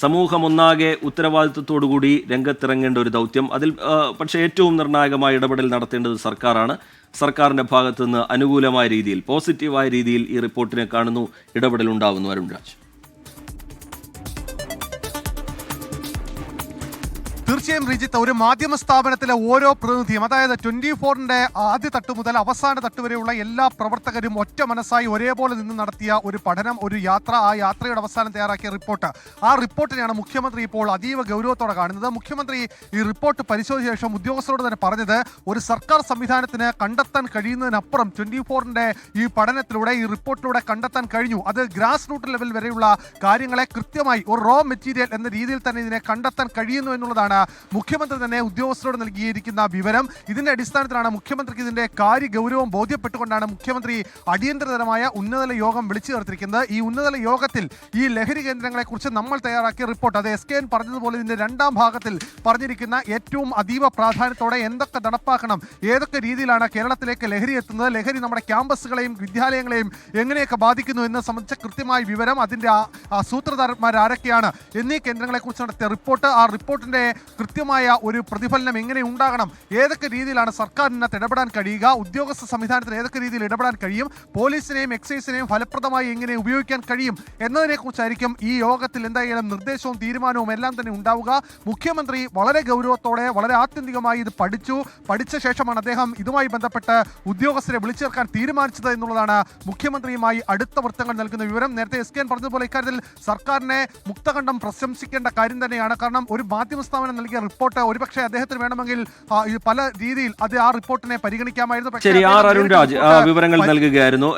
സമൂഹം ഒന്നാകെ ഉത്തരവാദിത്വത്തോടുകൂടി രംഗത്തിറങ്ങേണ്ട ഒരു ദൗത്യം. അതിൽ പക്ഷേ ഏറ്റവും നിർണായകമായ ഇടപെടൽ നടത്തേണ്ടത് സർക്കാരാണ്. സർക്കാരിൻ്റെ ഭാഗത്തു നിന്ന് അനുകൂലമായ രീതിയിൽ, പോസിറ്റീവായ രീതിയിൽ ഈ റിപ്പോർട്ടിനെ കാണുന്നു, ഇടപെടൽ ഉണ്ടാവുന്നു. അരുൺ രാജ്. തീർച്ചയായും റിജിത്ത്, ഒരു മാധ്യമ സ്ഥാപനത്തിലെ ഓരോ പ്രതിനിധിയും, അതായത് 24-ന്റെ ആദ്യ തട്ട് മുതൽ അവസാന തട്ട് വരെയുള്ള എല്ലാ പ്രവർത്തകരും ഒറ്റ മനസ്സായി ഒരേപോലെ നിന്ന് നടത്തിയ ഒരു പഠനം, ഒരു യാത്ര, ആ യാത്രയുടെ അവസാനം തയ്യാറാക്കിയ റിപ്പോർട്ട്, ആ റിപ്പോർട്ടിനെയാണ് മുഖ്യമന്ത്രി ഇപ്പോൾ അതീവ ഗൗരവത്തോടെ കാണുന്നത്. മുഖ്യമന്ത്രി ഈ റിപ്പോർട്ട് പരിശോധിച്ച ശേഷം ഉദ്യോഗസ്ഥരോട് തന്നെ പറഞ്ഞത്, ഒരു സർക്കാർ സംവിധാനത്തിന് കണ്ടെത്താൻ കഴിയുന്നതിനപ്പുറം 24-ന്റെ ഈ പഠനത്തിലൂടെ, ഈ റിപ്പോർട്ടിലൂടെ കണ്ടെത്താൻ കഴിഞ്ഞു. അത് ഗ്രാസ് റൂട്ട് ലെവൽ വരെയുള്ള കാര്യങ്ങളെ കൃത്യമായി ഒരു റോ മെറ്റീരിയൽ എന്ന രീതിയിൽ തന്നെ ഇതിനെ കണ്ടെത്താൻ കഴിയുന്നു എന്നുള്ളതാണ് മുഖ്യമന്ത്രി തന്നെ ഉദ്യോഗസ്ഥരോട് നൽകിയിരിക്കുന്ന വിവരം. ഇതിന്റെ അടിസ്ഥാനത്തിലാണ് മുഖ്യമന്ത്രിക്ക് ഇതിന്റെ കാര്യ ഗൗരവം ബോധ്യപ്പെട്ടുകൊണ്ടാണ് മുഖ്യമന്ത്രി അടിയന്തരതരമായ ഉന്നതതല യോഗം വിളിച്ചു ചേർത്തിരിക്കുന്നത്. ഈ ഉന്നതതല യോഗത്തിൽ ഈ ലഹരി കേന്ദ്രങ്ങളെക്കുറിച്ച് നമ്മൾ തയ്യാറാക്കിയ റിപ്പോർട്ട്, അത് SKN പറഞ്ഞതുപോലെ ഇതിന്റെ രണ്ടാം ഭാഗത്തിൽ പറഞ്ഞിരിക്കുന്ന ഏറ്റവും അതീവ പ്രാധാന്യത്തോടെ എന്തൊക്കെ നടപ്പാക്കണം, ഏതൊക്കെ രീതിയിലാണ് കേരളത്തിലേക്ക് ലഹരി എത്തുന്നത്, ലഹരി നമ്മുടെ ക്യാമ്പസുകളെയും വിദ്യാലയങ്ങളെയും എങ്ങനെയൊക്കെ ബാധിക്കുന്നു എന്ന് സംബന്ധിച്ച കൃത്യമായ വിവരം, അതിന്റെ സൂത്രധാരന്മാരാരൊക്കെയാണ് എന്നീ കേന്ദ്രങ്ങളെക്കുറിച്ച് നടത്തിയ റിപ്പോർട്ട്, ആ റിപ്പോർട്ടിന്റെ കൃത്യമായ ഒരു പ്രതിഫലനം എങ്ങനെ ഉണ്ടാകണം, ഏതൊക്കെ രീതിയിലാണ് സർക്കാരിനകത്ത് ഇടപെടാൻ കഴിയുക, ഉദ്യോഗസ്ഥ സംവിധാനത്തിന് ഏതൊക്കെ രീതിയിൽ ഇടപെടാൻ കഴിയും, പോലീസിനെയും എക്സൈസിനെയും ഫലപ്രദമായി എങ്ങനെ ഉപയോഗിക്കാൻ കഴിയും എന്നതിനെക്കുറിച്ചായിരിക്കും ഈ യോഗത്തിൽ എന്തായാലും നിർദ്ദേശവും തീരുമാനവും എല്ലാം തന്നെ ഉണ്ടാവുക. മുഖ്യമന്ത്രി വളരെ ഗൗരവത്തോടെ, വളരെ ആത്യന്തികമായി ഇത് പഠിച്ച ശേഷമാണ് അദ്ദേഹം ഇതുമായി ബന്ധപ്പെട്ട് ഉദ്യോഗസ്ഥരെ വിളിച്ചു ചേർക്കാൻ തീരുമാനിച്ചത് എന്നുള്ളതാണ് മുഖ്യമന്ത്രിയുമായി അടുത്ത വൃത്തങ്ങൾ നൽകുന്ന വിവരം. നേരത്തെ SKN പറഞ്ഞതുപോലെ ഇക്കാര്യത്തിൽ സർക്കാരിനെ മുക്തകണ്ഠം പ്രശംസിക്കേണ്ട കാര്യം തന്നെയാണ്. കാരണം ഒരു മാധ്യമ സ്ഥാപനം നൽകിയ റിപ്പോർട്ട് ഒരുപക്ഷെ അദ്ദേഹത്തിന് വേണമെങ്കിൽ പല രീതിയിൽ അത് ആ റിപ്പോർട്ടിനെ പരിഗണിക്കാമായിരുന്നു. ശരി, അരുൺ രാജ് വിവരങ്ങൾ നൽകുകയായിരുന്നു.